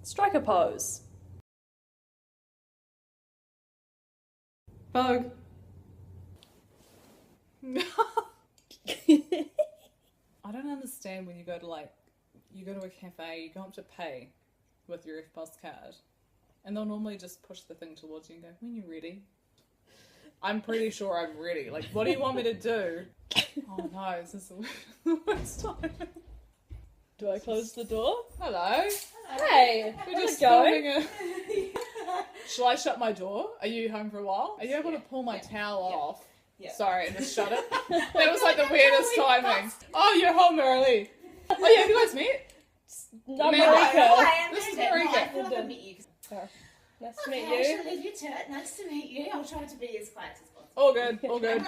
Strike a pose. Vogue. I don't understand when you go to a cafe, you go up to pay with your FPOS card, and they'll normally just push the thing towards you and go, when you're ready. I'm pretty sure I'm ready. Like, what do you want me to do? Oh no, this is the worst time. Do I close the door? Hello. Hey, We're just going? filming Shall I shut my door? Are you home for a while? Are you able to pull my towel off? Yeah. Sorry, and just shut it. That was like the weirdest timing. Oh, you're home early. Oh yeah, have you guys met? No, Marika. Marika. This is No, I Marika. feel like I'll meet you. Nice to meet Okay, I you. shall leave you to it. Nice to meet you. I'll try to be as quiet as possible. All good, all good.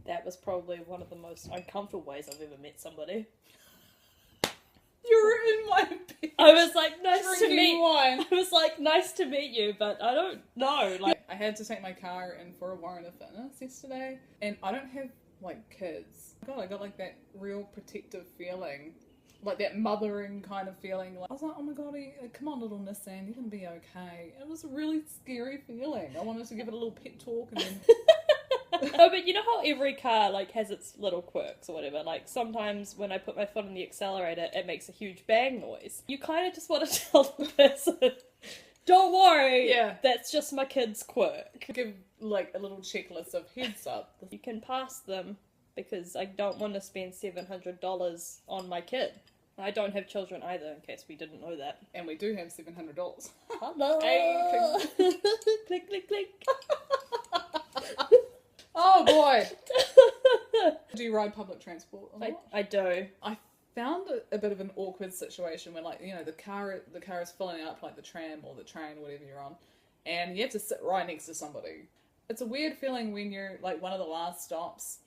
That was probably one of the most uncomfortable ways I've ever met somebody. You're in my bed. I was like, nice to drinking meet. wine. I was like, nice to meet you, but I don't know. Like, I had to take my car in for a Warren and Fitness yesterday, and I don't have like kids. God, I got like that real protective feeling, like that mothering kind of feeling. Like, I was like, oh my god, come on, little Nissan, you're gonna be okay. It was a really scary feeling. I wanted to give it a little pep talk, and then no, but you know how every car like has its little quirks or whatever. Like sometimes when I put my foot on the accelerator, it makes a huge bang noise. You kind of just want to tell the person, don't worry, Yeah. that's just my kid's quirk. give like a little checklist of heads up. You can pass them because I don't want to spend $700 on my kid. I don't have children either, in case we didn't know that. And we do have $700. Hello. Hey, click, click, click. Oh boy. Do you ride public transport a lot? I do. I found a bit of an awkward situation when, like, you know, the car is filling up, like the tram or the train or whatever you're on, and you have to sit right next to somebody. It's a weird feeling when you're like one of the last stops.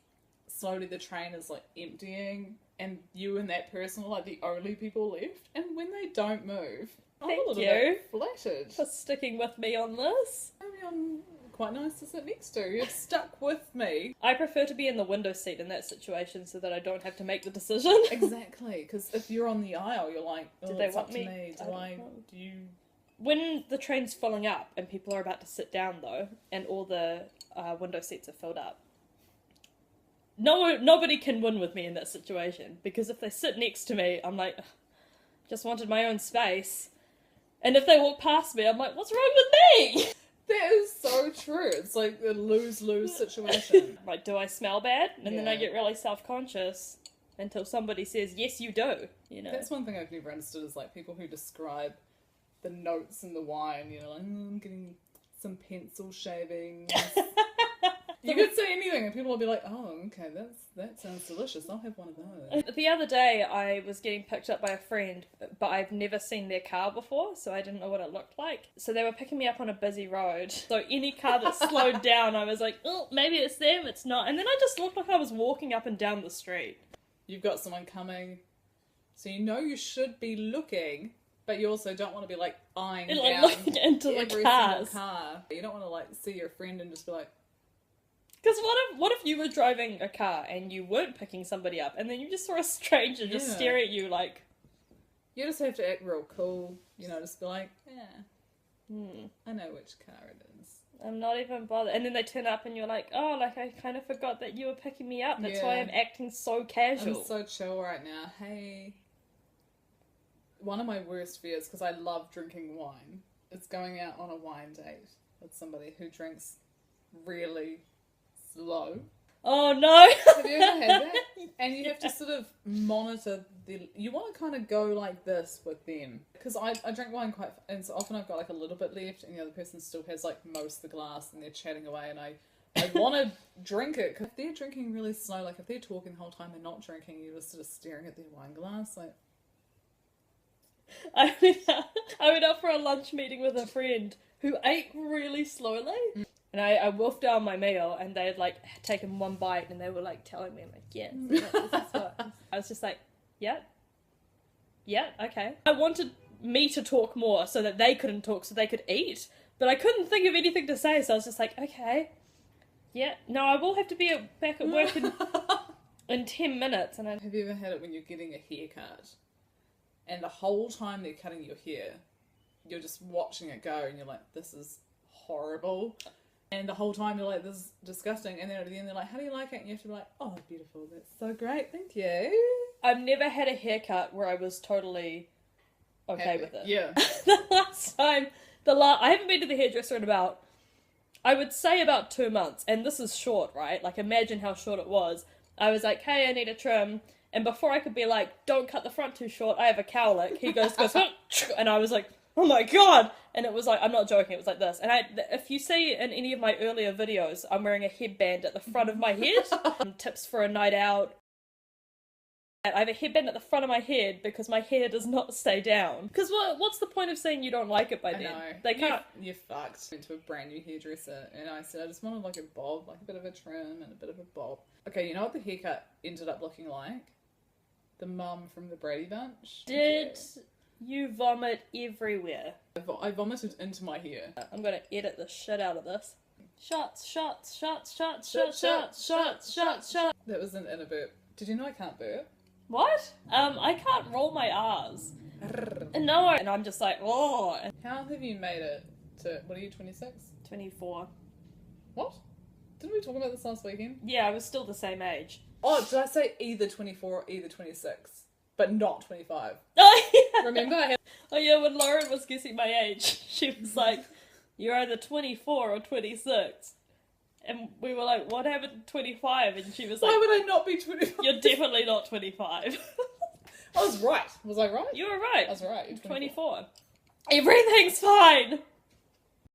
Slowly the train is like emptying, and you and that person are like the only people left. And when they don't move, I'm a Thank little you. bit flattered. For sticking with me on this. Maybe I'm quite nice to sit next to. You've stuck with me. I prefer to be in the window seat in that situation so that I don't have to make the decision. Exactly, because if you're on the aisle, you're like, oh, Do they it's want up to me? me. I don't know. Do you? When the train's filling up and people are about to sit down though, and all the window seats are filled up, nobody can win with me in that situation, because if they sit next to me, I'm like, just wanted my own space. And if they walk past me, I'm like, what's wrong with me? That is so true. It's like a lose-lose situation. Like, do I smell bad? And then I Yeah. get really self-conscious until somebody says, yes, you do. You know? That's one thing I've never understood is like people who describe the notes in the wine, you know, like, I'm getting some pencil shavings. You could say anything and people will be like, oh, okay, that sounds delicious. I'll have one of those. The other day, I was getting picked up by a friend, but I've never seen their car before, so I didn't know what it looked like. So they were picking me up on a busy road. So any car that slowed down, I was like, oh, maybe it's them, it's not. And then I just looked like I was walking up and down the street. You've got someone coming, so you know you should be looking, but you also don't want to be like eyeing And down like looking into the every cars. single car. You don't want to like see your friend and just be like, Because what if you were driving a car and you weren't picking somebody up, and then you just saw a stranger just Yeah. stare at you like, you just have to act real cool, you know, just be like, yeah, I know which car it is. I'm not even bothered. And then they turn up and you're like, oh, like I kind of forgot that you were picking me up. That's why Yeah. I'm acting so casual. I'm so chill right now. Hey. One of my worst fears, because I love drinking wine, is going out on a wine date with somebody who drinks really slow. Oh no! Have you ever had that? And you have to sort of monitor you want to kind of go like this with them. Because I drink wine quite, and so often I've got like a little bit left and the other person still has like most of the glass and they're chatting away, and I want to drink it. Because if they're drinking really slow, like if they're talking the whole time and not drinking, you're just sort of staring at their wine glass like... I went out for a lunch meeting with a friend who ate really slowly. And I wolfed down my meal, and they had like taken one bite, and they were like telling me, I'm like, yes, this is what. I was just like, yeah, okay. I wanted me to talk more so that they couldn't talk, so they could eat, but I couldn't think of anything to say, so I was just like, okay, yeah, no, I will have to be back at work in 10 minutes. And Have you ever had it when you're getting a haircut? and the whole time they're cutting your hair, you're just watching it go, and you're like, this is horrible. And the whole time you're like, this is disgusting. And then at the end they're like, how do you like it? And you have to be like, oh, beautiful, that's so great, thank you. I've never had a haircut where I was totally okay with it. Yeah. The last time, I haven't been to the hairdresser in about, I would say about 2 months. And this is short, right? Like, imagine how short it was. I was like, hey, I need a trim. And before I could be like, don't cut the front too short, I have a cowlick. He goes, and I was like, oh my god! And it was like, I'm not joking, it was like this. And if you see in any of my earlier videos, I'm wearing a headband at the front of my head. Tips for a night out. I have a headband at the front of my head because my hair does not stay down. Because what's the point of saying you don't like it by then? I know. They can't. You're fucked. Went to a brand new hairdresser, and I said I just wanted like a bob, like a bit of a trim and a bit of a bob. Okay, you know what the haircut ended up looking like? The mum from the Brady Bunch. Did you vomit everywhere? I vomited into my hair. I'm gonna edit the shit out of this. Shots, shots, shots, shots, shots, shots, shots, shots, shots. That was an inner burp. Did you know I can't burp? What? I can't roll my R's. No, and I'm just like, oh. How have you made it to, what are you, 26? 24. What? Didn't we talk about this last weekend? Yeah, I was still the same age. Oh, did I say either 24 or either 26? But not 25. Oh, yeah. Remember I had... Oh, yeah, when Lauren was guessing my age, she was like, you're either 24 or 26. And we were like, what happened to 25? And she was like, why would I not be 25? You're definitely not 25. I was right. Was I right? You were right. I was right. You're 24. Everything's fine.